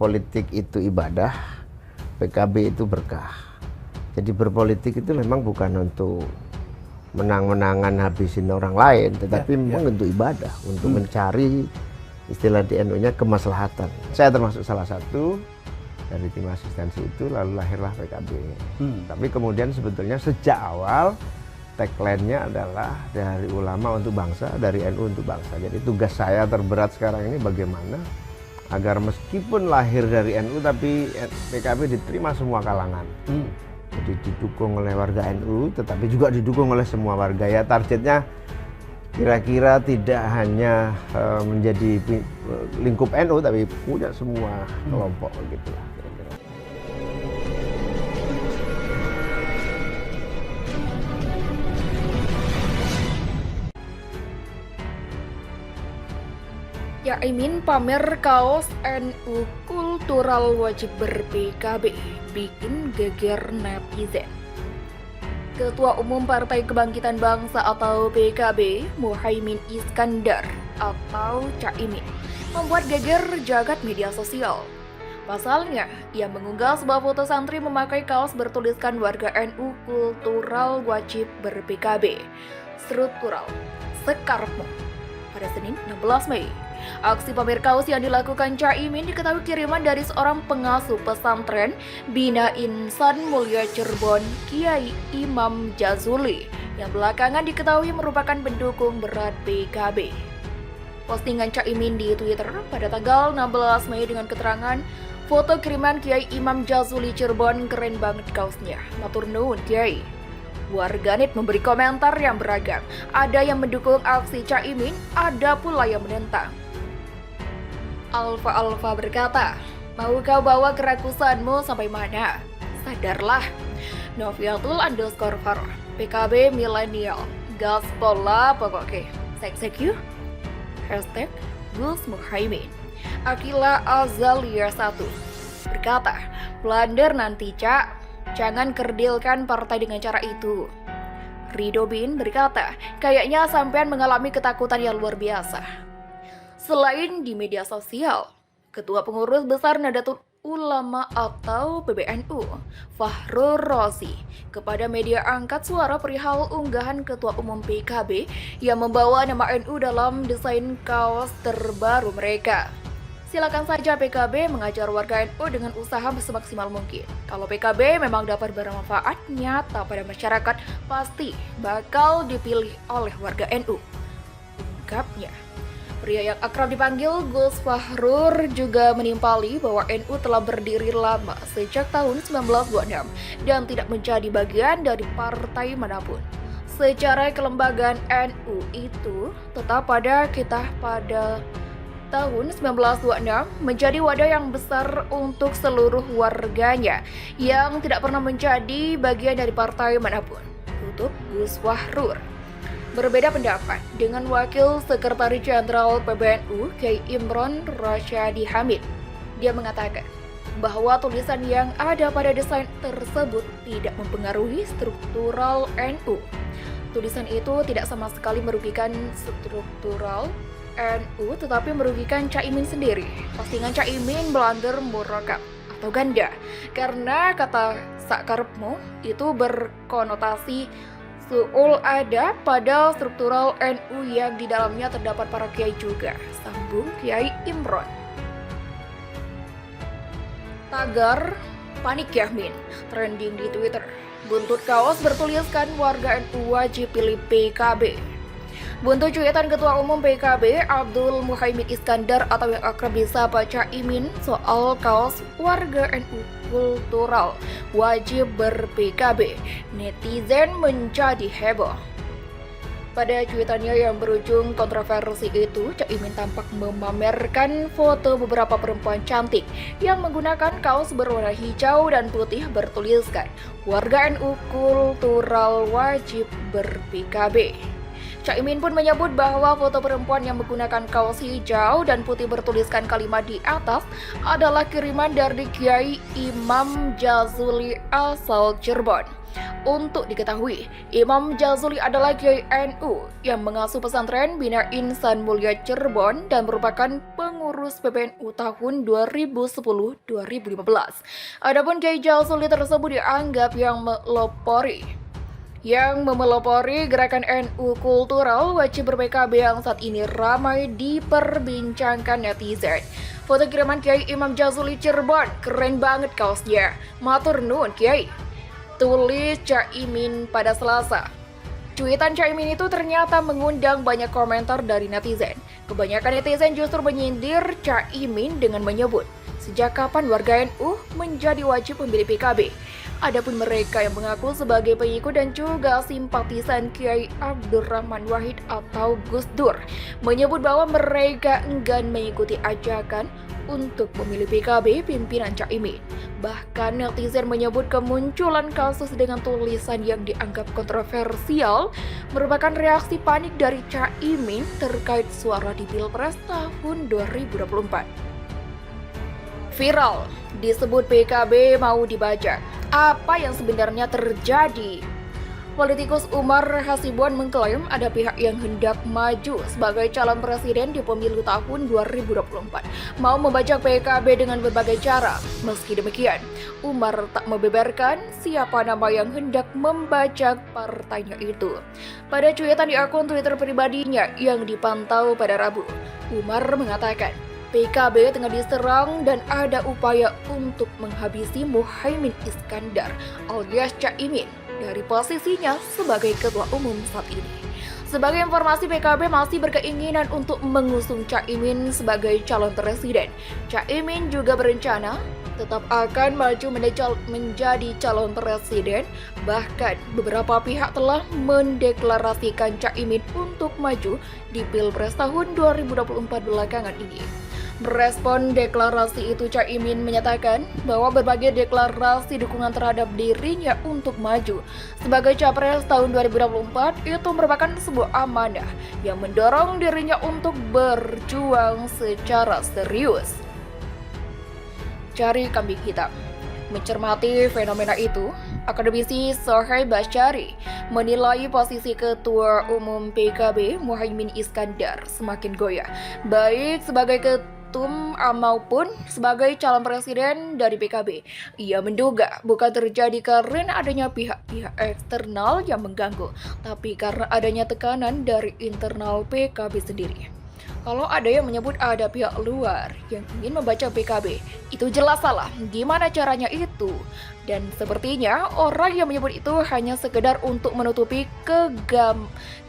politik itu ibadah, PKB itu berkah. Jadi berpolitik itu memang bukan untuk menang-menangan habisin orang lain, tetapi memang untuk ibadah, untuk mencari istilah di NU-nya kemaslahatan. Saya termasuk salah satu dari tim asistensi itu, lalu lahirlah PKB. Tapi kemudian sebetulnya sejak awal tagline-nya adalah dari ulama untuk bangsa, dari NU untuk bangsa. Jadi tugas saya terberat sekarang ini bagaimana agar meskipun lahir dari NU tapi PKB diterima semua kalangan. Jadi didukung oleh warga NU tetapi juga didukung oleh semua warga. Ya targetnya kira-kira tidak hanya menjadi lingkup NU tapi punya semua kelompok gitu lah. Caimin pamer kaos NU kultural wajib ber-PKB, bikin geger netizen. Ketua Umum Partai Kebangkitan Bangsa atau PKB, Muhaimin Iskandar atau Caimin, membuat geger jagat media sosial. Pasalnya, ia mengunggah sebuah foto santri memakai kaos bertuliskan warga NU kultural wajib ber-PKB, struktural, sekarepmu, pada Senin 16 Mei. Aksi pamer kaos yang dilakukan Caimin diketahui kiriman dari seorang pengasuh pesantren Bina Insan Mulia Cirebon, Kiai Imam Jazuli, yang belakangan diketahui merupakan pendukung berat PKB. Postingan Caimin di Twitter pada tanggal 16 Mei dengan keterangan, foto kiriman Kiai Imam Jazuli Cirebon, keren banget kaosnya, matur nuwun Kiai. Warganet memberi komentar yang beragam. Ada yang mendukung aksi Caimin, ada pula yang menentang. Alfa berkata, mau kau bawa kerakusanmu sampai mana? Sadarlah. Noviatul _ PKB milenial, gaspol lah pokoknya. Sek you. Hashtag Gus Muhaimin. Akila Azalia 1 berkata, blunder nanti Cak, jangan kerdilkan partai dengan cara itu. Rido Bin berkata, kayaknya sampean mengalami ketakutan yang luar biasa. Selain di media sosial, Ketua Pengurus Besar Nahdlatul Ulama atau PBNU, Fahrul Razi, kepada media angkat suara perihal unggahan Ketua Umum PKB yang membawa nama NU dalam desain kaos terbaru mereka. Silakan saja PKB mengajar warga NU dengan usaha semaksimal mungkin. Kalau PKB memang dapat bermanfaat nyata pada masyarakat, pasti bakal dipilih oleh warga NU. Ungkapnya. Pria yang akrab dipanggil Gus Fahrur juga menimpali bahwa NU telah berdiri lama sejak tahun 1926 dan tidak menjadi bagian dari partai manapun. Secara kelembagaan NU itu tetap pada tahun 1926 menjadi wadah yang besar untuk seluruh warganya yang tidak pernah menjadi bagian dari partai manapun. Tutup Gus Fahrur. Berbeda pendapat dengan Wakil Sekretaris Jenderal PBNU Kiai Imron Rasyadi Hamid. Dia mengatakan bahwa tulisan yang ada pada desain tersebut tidak mempengaruhi struktural NU. Tulisan itu tidak sama sekali merugikan struktural NU tetapi merugikan Caimin sendiri. Postingan Caimin blunder murakab atau ganda karena kata sakarepmu itu berkonotasi suul ada pada struktural NU yang di dalamnya terdapat para kiai juga, sambung Kiai Imron. Tagar panik Yahmin trending di Twitter. Buntut kaos bertuliskan warga NU wajib pilih PKB. Buntut cuitan Ketua Umum PKB Abdul Muhaimin Iskandar atau yang akrab disapa Caimin soal kaos warga NU kultural wajib ber-PKB, netizen menjadi heboh. Pada cuitannya yang berujung kontroversi itu, Caimin tampak memamerkan foto beberapa perempuan cantik yang menggunakan kaos berwarna hijau dan putih bertuliskan warga NU kultural wajib ber-PKB. Caimin pun menyebut bahwa foto perempuan yang menggunakan kaos hijau dan putih bertuliskan kalimat di atas adalah kiriman dari Kiai Imam Jazuli asal Cirebon. Untuk diketahui, Imam Jazuli adalah Kiai NU yang mengasuh pesantren Bina Insan Mulia Cirebon dan merupakan pengurus PBNU tahun 2010-2015. Adapun Kiai Jazuli tersebut dianggap yang memelopori gerakan NU kultural wajib ber-PKB yang saat ini ramai diperbincangkan netizen. Foto kiriman Kiai Imam Jazuli Cirebon, keren banget kaosnya. Matur nuwun Kiai, tulis Caimin pada Selasa. Cuitan Caimin itu ternyata mengundang banyak komentar dari netizen. Kebanyakan netizen justru menyindir Caimin dengan menyebut, sejak kapan warga NU menjadi wajib memilih PKB? Adapun mereka yang mengaku sebagai pengikut dan juga simpatisan Kiai Abdurrahman Wahid atau Gus Dur menyebut bahwa mereka enggan mengikuti ajakan untuk memilih PKB pimpinan Caimin. Bahkan netizen menyebut kemunculan kasus dengan tulisan yang dianggap kontroversial merupakan reaksi panik dari Caimin terkait suara di Pilpres tahun 2024. Viral, disebut PKB mau dibajak. Apa yang sebenarnya terjadi? Politikus Umar Hasibuan mengklaim ada pihak yang hendak maju sebagai calon presiden di pemilu tahun 2024, mau membajak PKB dengan berbagai cara. Meski demikian, Umar tak membeberkan siapa nama yang hendak membajak partainya itu. Pada cuitan di akun Twitter pribadinya yang dipantau pada Rabu, Umar mengatakan, PKB tengah diserang dan ada upaya untuk menghabisi Muhaimin Iskandar alias Caimin dari posisinya sebagai ketua umum saat ini. Sebagai informasi, PKB masih berkeinginan untuk mengusung Caimin sebagai calon presiden. Caimin juga berencana tetap akan maju menjadi calon presiden. Bahkan beberapa pihak telah mendeklarasikan Caimin untuk maju di Pilpres tahun 2024 belakangan ini. Merespon deklarasi itu, Caimin menyatakan bahwa berbagai deklarasi dukungan terhadap dirinya untuk maju sebagai capres tahun 2024 itu merupakan sebuah amanah yang mendorong dirinya untuk berjuang secara serius. Cari kambing hitam. Mencermati fenomena itu, akademisi Sohaib Basyari menilai posisi Ketua Umum PKB Muhaimin Iskandar semakin goyah, baik sebagai ketum maupun sebagai calon presiden dari PKB. Ia menduga bukan terjadi karena adanya pihak-pihak eksternal yang mengganggu, tapi karena adanya tekanan dari internal PKB sendiri. Kalau ada yang menyebut ada pihak luar yang ingin membaca PKB, itu jelas salah. Gimana caranya itu? Dan sepertinya orang yang menyebut itu hanya sekedar untuk menutupi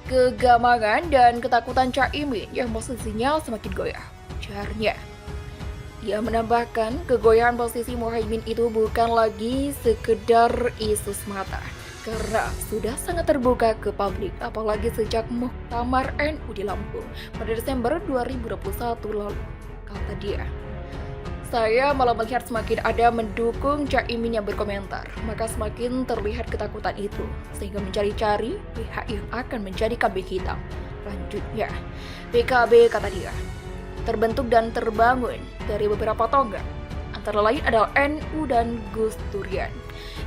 kegamangan dan ketakutan Caimin yang posisinya semakin goyah. Ujarnya. Dia menambahkan kegoyahan posisi Muhaimin itu bukan lagi sekedar isu semata, karena sudah sangat terbuka ke publik, apalagi sejak Muktamar NU di Lampung pada Desember 2021 lalu. Kata dia, saya malah melihat semakin ada mendukung Caimin yang berkomentar, maka semakin terlihat ketakutan itu, sehingga mencari-cari pihak yang akan menjadi kambing hitam. Lanjutnya, PKB, kata dia, terbentuk dan terbangun dari beberapa tonggak, antara lain adalah NU dan Gus Durian.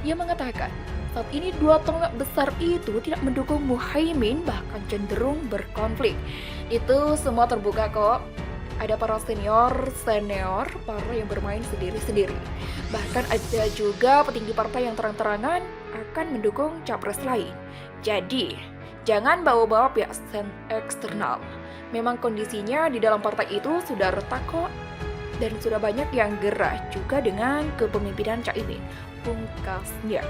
Ia mengatakan, saat ini dua tonggak besar itu tidak mendukung Muhaimin, bahkan cenderung berkonflik. Itu semua terbuka kok. Ada para senior, para yang bermain sendiri-sendiri. Bahkan ada juga petinggi partai yang terang-terangan akan mendukung capres lain. Jadi, jangan bawa-bawa pihak eksternal. Memang kondisinya di dalam partai itu sudah retak kok. Dan sudah banyak yang gerah juga dengan kepemimpinan Caimin, pungkasnya.